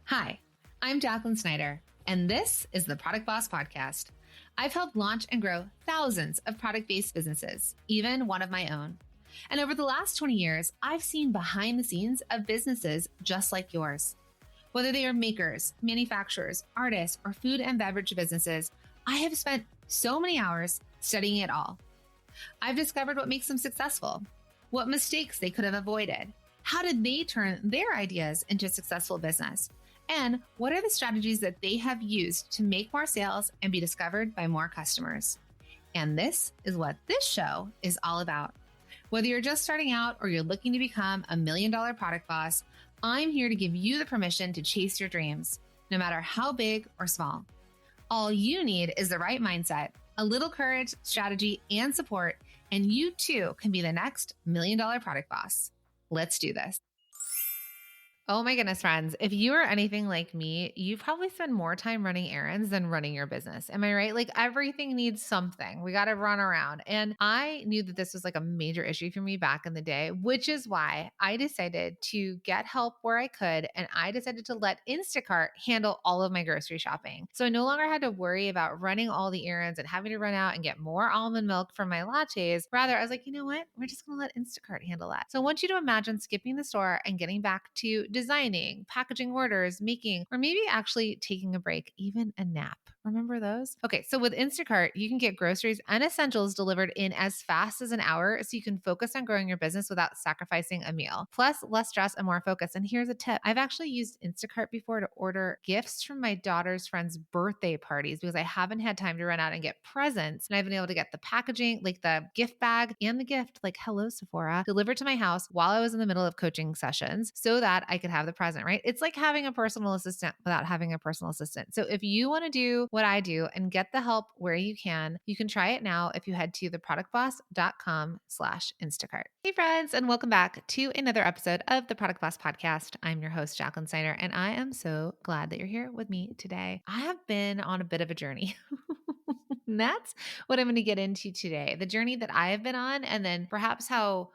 Hi, I'm Jacqueline Snyder, and this is the Product Boss Podcast. I've helped launch and grow thousands of product-based businesses, even one of my own. And over the last 20 years, I've seen behind the scenes of businesses just like yours. Whether they are makers, manufacturers, artists, or food and beverage businesses, I have spent so many hours studying it all. I've discovered what makes them successful, what mistakes they could have avoided, how did they turn their ideas into a successful business, and what are the strategies that they have used to make more sales and be discovered by more customers. And this is what this show is all about. Whether you're just starting out or you're looking to become $1 million product boss, I'm here to give you the permission to chase your dreams, no matter how big or small. All you need is the right mindset, a little courage, strategy, and support, and you too can be the next $1 million product boss. Let's do this. Oh my goodness, friends. If you are anything like me, you probably spend more time running errands than running your business. Am I right? Like everything needs something. We got to run around. And I knew that this was like a major issue for me back in the day, which is why I decided to get help where I could. And I decided to let Instacart handle all of my grocery shopping. So I no longer had to worry about running all the errands and having to run out and get more almond milk for my lattes. Rather, I was like, you know what? We're just going to let Instacart handle that. So I want you to imagine skipping the store and getting back to designing, packaging orders, making, or maybe actually taking a break, even a nap. Remember those? Okay, so with Instacart, you can get groceries and essentials delivered in as fast as an hour so you can focus on growing your business without sacrificing a meal. Plus, less stress and more focus. And here's a tip. I've actually used Instacart before to order gifts from my daughter's friends' birthday parties because I haven't had time to run out and get presents. And I've been able to get the packaging, like the gift bag and the gift, like hello Sephora, delivered to my house while I was in the middle of coaching sessions so that I could have the present, right? It's like having a personal assistant without having a personal assistant. So if you want to do what I do and get the help where you can try it now if you head to theproductboss.com/Instacart. Hey friends, and welcome back to another episode of the Product Boss Podcast. I'm your host, Jacqueline Snyder, and I am so glad that you're here with me today. I have been on a bit of a journey. And that's what I'm going to get into today. The journey that I have been on, and then perhaps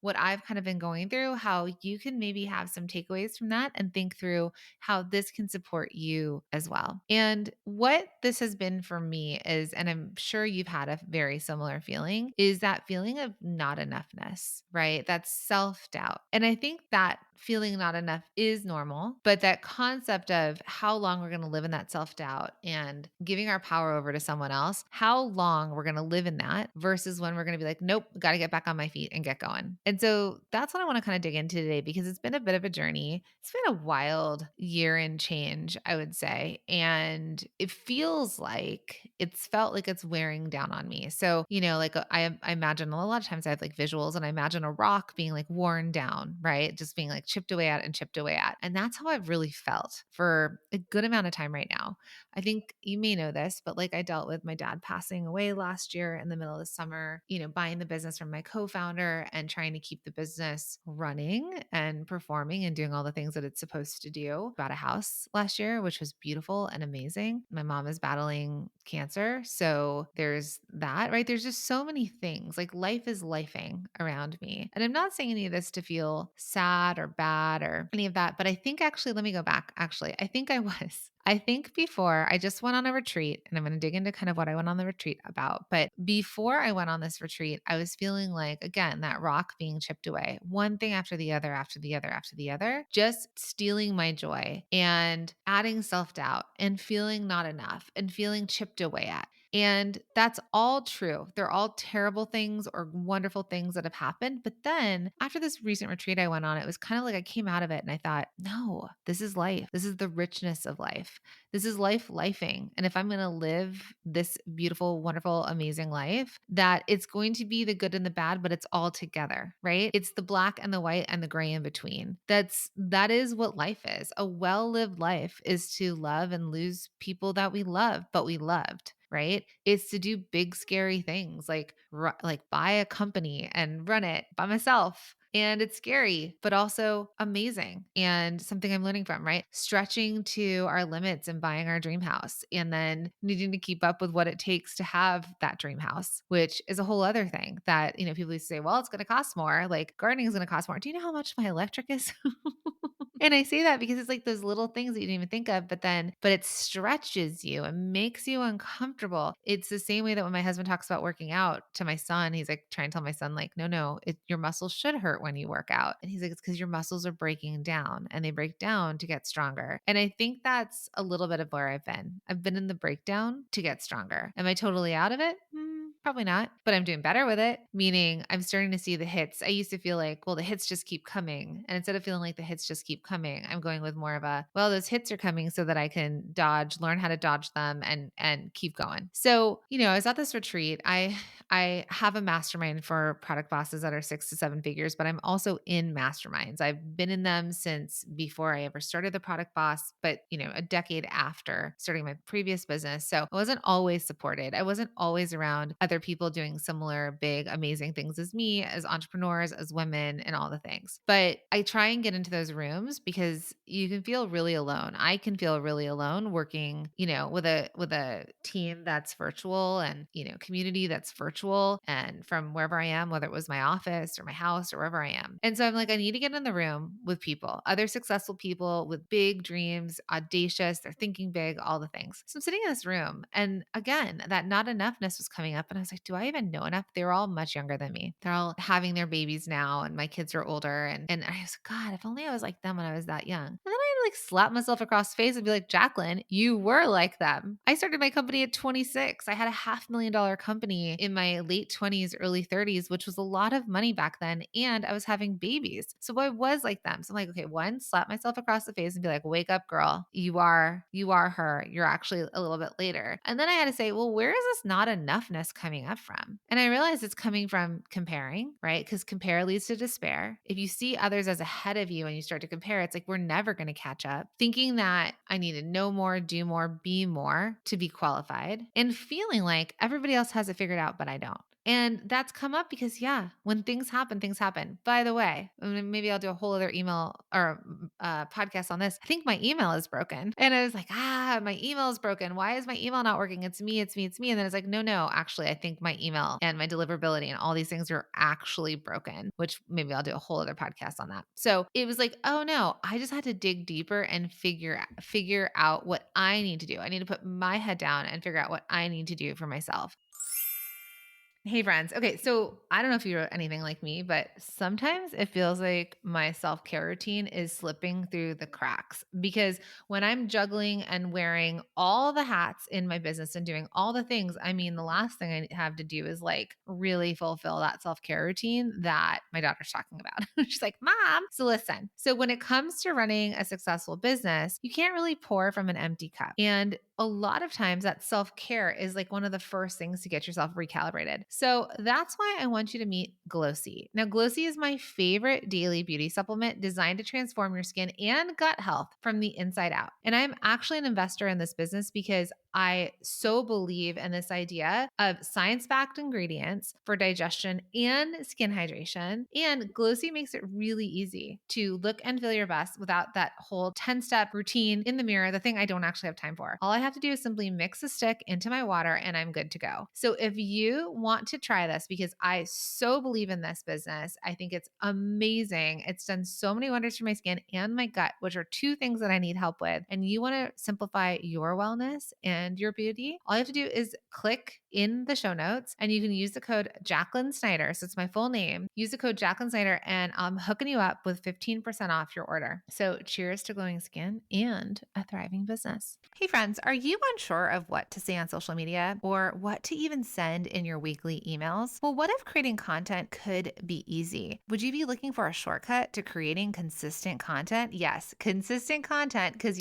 what I've kind of been going through, how you can maybe have some takeaways from that and think through how this can support you as well. And what this has been for me is, and I'm sure you've had a very similar feeling, is that feeling of not enoughness, right? That's self-doubt. And I think that feeling not enough is normal, but that concept of how long we're going to live in that self-doubt and giving our power over to someone else, how long we're going to live in that versus when we're going to be like, nope, got to get back on my feet and get going. And so that's what I want to kind of dig into today because it's been a bit of a journey. It's been a wild year and change, I would say. And it feels like it's felt like it's wearing down on me. So, like I imagine a lot of times I have like visuals and I imagine a rock being like worn down, right? Just being like chipped away at and chipped away at. And that's how I've really felt for a good amount of time right now. I think you may know this, but like I dealt with my dad passing away last year in the middle of the summer, buying the business from my co-founder and trying to keep the business running and performing and doing all the things that it's supposed to do. Bought a house last year, which was beautiful and amazing. My mom is battling cancer. So there's that, right? There's just so many things. Like life is lifing around me. And I'm not saying any of this to feel sad or bad or any of that, but I think actually, let me go back. Actually, I think I was. I think before I just went on a retreat, and I'm going to dig into kind of what I went on the retreat about. But before I went on this retreat, I was feeling like, again, that rock being chipped away, one thing after the other, after the other, after the other, just stealing my joy and adding self-doubt and feeling not enough and feeling chipped away at. And that's all true. They're all terrible things or wonderful things that have happened. But then after this recent retreat I went on, it was kind of like I came out of it and I thought, no, this is life. This is the richness of life. This is life lifing. And if I'm going to live this beautiful, wonderful, amazing life, that it's going to be the good and the bad, but it's all together, right? It's the black and the white and the gray in between. That is what life is. A well-lived life is to love and lose people that we love, but we loved. Right? It's to do big, scary things like buy a company and run it by myself. And it's scary, but also amazing and something I'm learning from, right? Stretching to our limits and buying our dream house and then needing to keep up with what it takes to have that dream house, which is a whole other thing that, people used to say, well, it's going to cost more. Like gardening is going to cost more. Do you know how much my electric is? And I say that because it's like those little things that you didn't even think of, but it stretches you and makes you uncomfortable. It's the same way that when my husband talks about working out to my son, he's like trying to tell my son, like, no, your muscles should hurt when you work out. And he's like, it's because your muscles are breaking down and they break down to get stronger. And I think that's a little bit of where I've been. I've been in the breakdown to get stronger. Am I totally out of it? Probably not, but I'm doing better with it, meaning I'm starting to see the hits. I used to feel like, well, the hits just keep coming. And instead of feeling like the hits just keep coming, I'm going with more of a, well, those hits are coming so that I can learn how to dodge them and keep going. So, I was at this retreat. I have a mastermind for product bosses that are 6 to 7 figures, but I'm also in masterminds. I've been in them since before I ever started the product boss, but a decade after starting my previous business. So I wasn't always supported. I wasn't always around other people doing similar big, amazing things as me, as entrepreneurs, as women, and all the things. But I try and get into those rooms because you can feel really alone. I can feel really alone working, with a team that's virtual and, community that's virtual and from wherever I am, whether it was my office or my house or wherever I am. And so I'm like, I need to get in the room with people, other successful people with big dreams, audacious, they're thinking big, all the things. So I'm sitting in this room. And again, that not enoughness was coming up. And I was like, do I even know enough? They were all much younger than me. They're all having their babies now. And my kids are older. And I was like, God, if only I was like them when I was that young. And then I like slap myself across the face and be like, Jacqueline, you were like them. I started my company at 26. I had a $500,000 company in my late 20s, early 30s, which was a lot of money back then. And I was having babies. So I was like them. So I'm like, okay, one, slap myself across the face and be like, wake up, girl. You are her. You're actually a little bit later. And then I had to say, well, where is this not enoughness coming up from? And I realized it's coming from comparing, right? Because compare leads to despair. If you see others as ahead of you and you start to compare, it's like we're never going to catch up. Thinking that I need to know more, do more, be more to be qualified, and feeling like everybody else has it figured out, but I don't. And that's come up because, when things happen, things happen. By the way, maybe I'll do a whole other email or podcast on this. I think my email is broken. And I was like, my email is broken. Why is my email not working? It's me, it's me, it's me. And then it's like, no, actually, I think my email and my deliverability and all these things are actually broken, which maybe I'll do a whole other podcast on that. So it was like, oh no, I just had to dig deeper and figure out what I need to do. I need to put my head down and figure out what I need to do for myself. Hey friends. Okay, so I don't know if you're anything like me, but sometimes it feels like my self-care routine is slipping through the cracks because when I'm juggling and wearing all the hats in my business and doing all the things, I mean, the last thing I have to do is like really fulfill that self-care routine that my daughter's talking about. She's like, "Mom." So listen. So when it comes to running a successful business, you can't really pour from an empty cup. And a lot of times that self-care is like one of the first things to get yourself recalibrated. So that's why I want you to meet Glossy. Now, Glossy is my favorite daily beauty supplement designed to transform your skin and gut health from the inside out. And I'm actually an investor in this business because I so believe in this idea of science-backed ingredients for digestion and skin hydration. And Glossy makes it really easy to look and feel your best without that whole 10-step routine in the mirror, the thing I don't actually have time for. All I have to do is simply mix a stick into my water and I'm good to go. So if you want to try this, because I so believe in this business, I think it's amazing. It's done so many wonders for my skin and my gut, which are two things that I need help with. And you want to simplify your wellness and your beauty, all you have to do is click in the show notes and you can use the code Jacqueline Snyder. So it's my full name. Use the code Jacqueline Snyder and I'm hooking you up with 15% off your order. So cheers to glowing skin and a thriving business. Hey friends, are you unsure of what to say on social media or what to even send in your weekly emails? Well, what if creating content could be easy? Would you be looking for a shortcut to creating consistent content? Yes, consistent content, because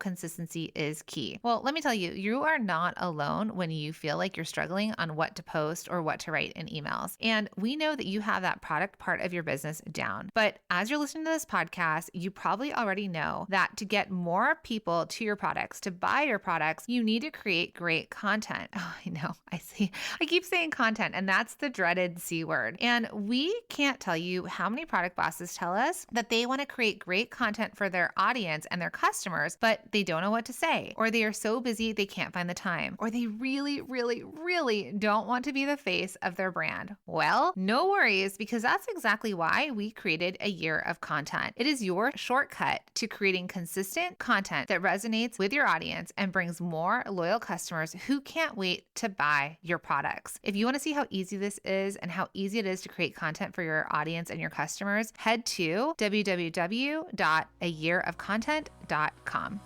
consistency is key. Well, let me tell you, you are not alone when you feel like you're struggling on what to post or what to write in emails. And we know that you have that product part of your business down. But as you're listening to this podcast, you probably already know that to get more people to your products, to buy your products, you need to create great content. Oh, I know. I keep saying content, and that's the dreaded C word. And we can't tell you how many product bosses tell us that they want to create great content for their audience and their customers, but they don't know what to say, or they are so busy they they can't find the time, or they really, really, really don't want to be the face of their brand. Well, no worries, because that's exactly why we created A Year of Content. It is your shortcut to creating consistent content that resonates with your audience and brings more loyal customers who can't wait to buy your products. If you want to see how easy this is and how easy it is to create content for your audience and your customers, head to www.ayearofcontent.com.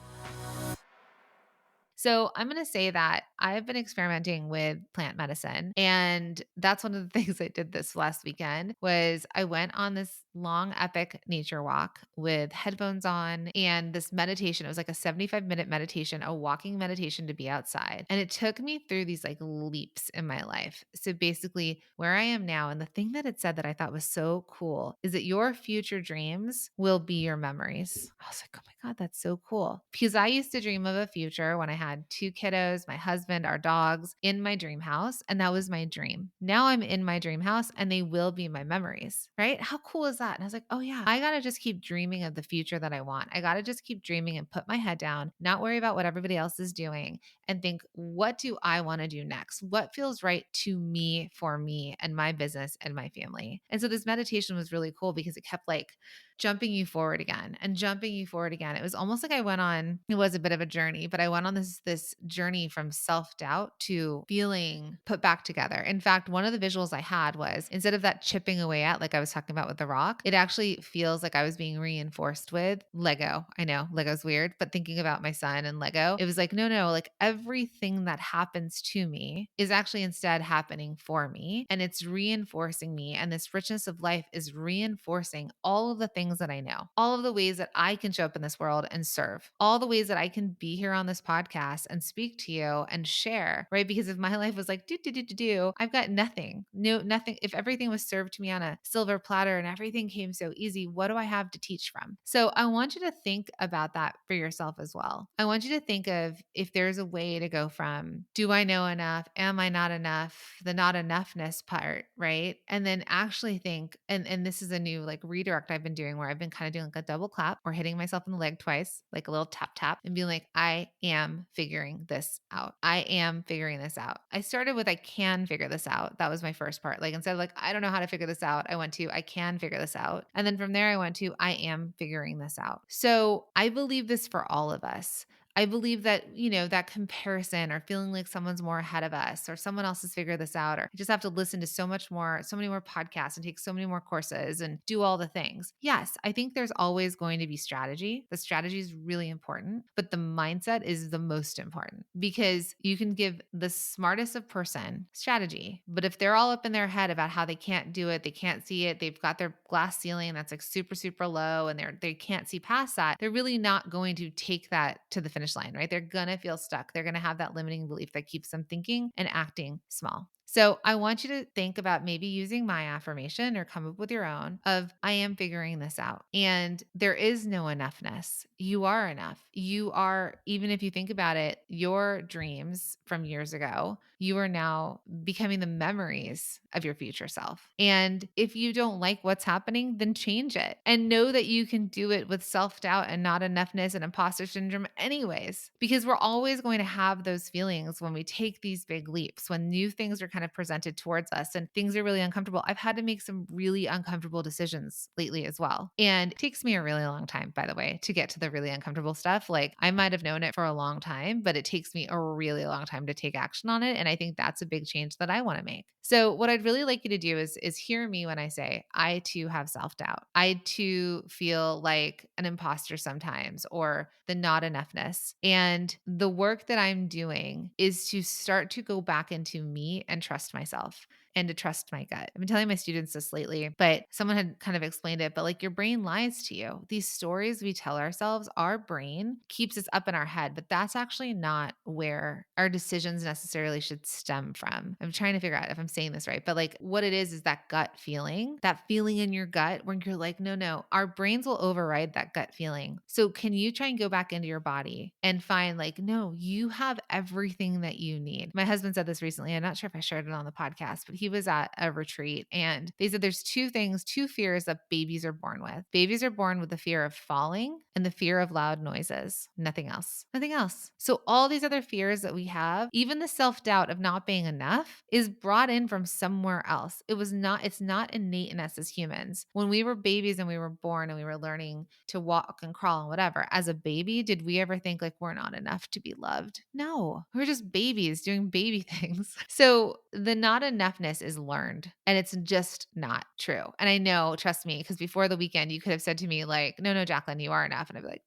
So I'm going to say that I've been experimenting with plant medicine, and that's one of the things I did this last weekend was I went on this long epic nature walk with headphones on and this meditation. It was like a 75-minute meditation, a walking meditation to be outside. And it took me through these like leaps in my life. So basically where I am now, and the thing that it said that I thought was so cool is that your future dreams will be your memories. I was like, oh my God, that's so cool. Because I used to dream of a future when I had 2 kiddos, my husband, our dogs in my dream house. And that was my dream. Now I'm in my dream house and they will be my memories, right? How cool is that? And I was like, oh yeah, I got to just keep dreaming of the future that I want. I got to just keep dreaming and put my head down, not worry about what everybody else is doing, and think, what do I want to do next? What feels right to me, for me and my business and my family? And so this meditation was really cool because it kept like jumping you forward again and jumping you forward again. It was almost like I went on, it was a bit of a journey, but I went on this journey from self-doubt to feeling put back together. In fact, one of the visuals I had was instead of that chipping away at, like I was talking about with the rock, it actually feels like I was being reinforced with Lego. I know Lego's weird, but thinking about my son and Lego, it was like, no, like everything that happens to me is actually instead happening for me. And it's reinforcing me. And this richness of life is reinforcing all of the things that I know, all of the ways that I can show up in this world and serve, all the ways that I can be here on this podcast and speak to you and share, right? Because if my life was like, I've got nothing, nothing. If everything was served to me on a silver platter and everything came so easy, what do I have to teach from? So I want you to think about that for yourself as well. I want you to think of if there's a way to go from, do I know enough? Am I not enough? The not enoughness part, right? And then actually think, and this is a new like redirect I've been doing where I've been kind of doing like a double clap or hitting myself in the leg twice, like a little tap tap, and being like, I am figuring this out. I am figuring this out. I started with I can figure this out. That was my first part. Like instead of like, I don't know how to figure this out, I went to I can figure this out. And then from there I went to I am figuring this out. So I believe this for all of us. I believe that, that comparison or feeling like someone's more ahead of us or someone else has figured this out, or you just have to listen to so many more podcasts and take so many more courses and do all the things. Yes, I think there's always going to be strategy. The strategy is really important, but the mindset is the most important because you can give the smartest of person strategy, but if they're all up in their head about how they can't do it, they can't see it, they've got their glass ceiling that's like super, super low and they can't see past that, they're really not going to take that to the finish line, right? They're going to feel stuck. They're going to have that limiting belief that keeps them thinking and acting small. So I want you to think about maybe using my affirmation or come up with your own of I am figuring this out. And there is no enoughness. You are enough. You are, even if you think about it, your dreams from years ago, you are now becoming the memories of your future self. And if you don't like what's happening, then change it and know that you can do it with self-doubt and not enoughness and imposter syndrome anyways, because we're always going to have those feelings when we take these big leaps, when new things are kind of presented towards us and things are really uncomfortable. I've had to make some really uncomfortable decisions lately as well. And it takes me a really long time, by the way, to get to the really uncomfortable stuff. Like I might have known it for a long time, but it takes me a really long time to take action on it. And I think that's a big change that I want to make. So what I'd really like you to do is hear me when I say I too have self-doubt. I too feel like an imposter sometimes or the not enoughness. And the work that I'm doing is to start to go back into me and trust myself and to trust my gut. I've been telling my students this lately, but someone had kind of explained it, but like your brain lies to you. These stories we tell ourselves, our brain keeps us up in our head, but that's actually not where our decisions necessarily should stem from. I'm trying to figure out if I'm saying this right, but like what it is that gut feeling, that feeling in your gut when you're like, no, our brains will override that gut feeling. So can you try and go back into your body and find like, no, you have everything that you need. My husband said this recently. I'm not sure if I shared it on the podcast, but he was at a retreat, and they said there's two fears that babies are born with. Babies are born with the fear of falling and the fear of loud noises. Nothing else. Nothing else. So all these other fears that we have, even the self-doubt of not being enough, is brought in from somewhere else. It's not innate in us as humans. When we were babies and we were born and we were learning to walk and crawl and whatever, as a baby, did we ever think like we're not enough to be loved? No. We're just babies doing baby things. So the not enoughness is learned, and it's just not true. And I know, trust me, because before the weekend, you could have said to me, like, no, Jacqueline, you are enough. And I'd be like,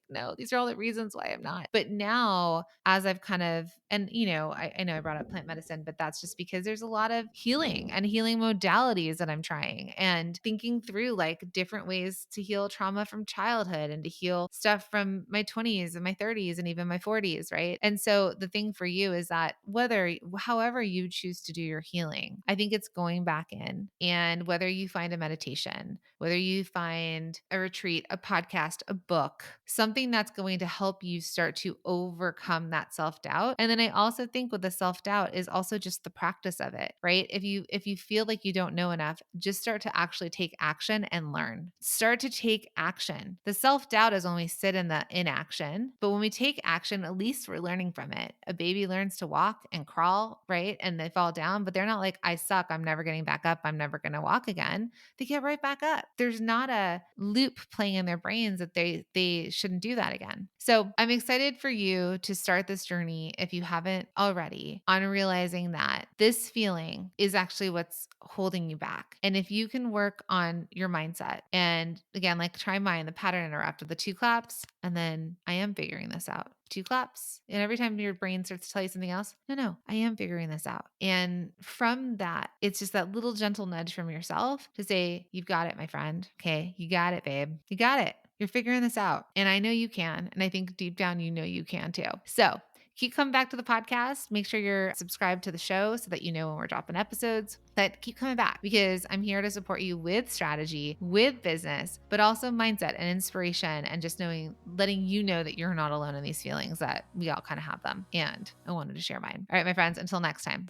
no, these are all the reasons why I'm not. But now, as I've kind of, and I know I brought up plant medicine, but that's just because there's a lot of healing and healing modalities that I'm trying, and thinking through like different ways to heal trauma from childhood and to heal stuff from my 20s and my 30s and even my 40s, right? And so the thing for you is that however you choose to do your healing, I think it's going back in, and whether you find a meditation, whether you find a retreat, a podcast, a book, something that's going to help you start to overcome that self-doubt. And then I also think with the self-doubt is also just the practice of it, right? If you feel like you don't know enough, just start to actually take action and learn. Start to take action. The self-doubt is when we sit in the inaction, but when we take action, at least we're learning from it. A baby learns to walk and crawl, right? And they fall down, but they're not like, I suck, I'm never getting back up, I'm never going to walk again. They get right back up. There's not a loop playing in their brains that they shouldn't do that again. So I'm excited for you to start this journey, if you haven't already, on realizing that this feeling is actually what's holding you back. And if you can work on your mindset, and again, like try mine, the pattern interrupt with the 2 claps, and then I am figuring this out. 2 claps. And every time your brain starts to tell you something else, no, I am figuring this out. And from that, it's just that little gentle nudge from yourself to say, you've got it, my friend. Okay. You got it, babe. You got it. You're figuring this out. And I know you can. And I think deep down, you know you can too. So keep coming back to the podcast. Make sure you're subscribed to the show so that you know when we're dropping episodes. But keep coming back, because I'm here to support you with strategy, with business, but also mindset and inspiration, and just letting you know that you're not alone in these feelings, that we all kind of have them. And I wanted to share mine. All right, my friends, until next time.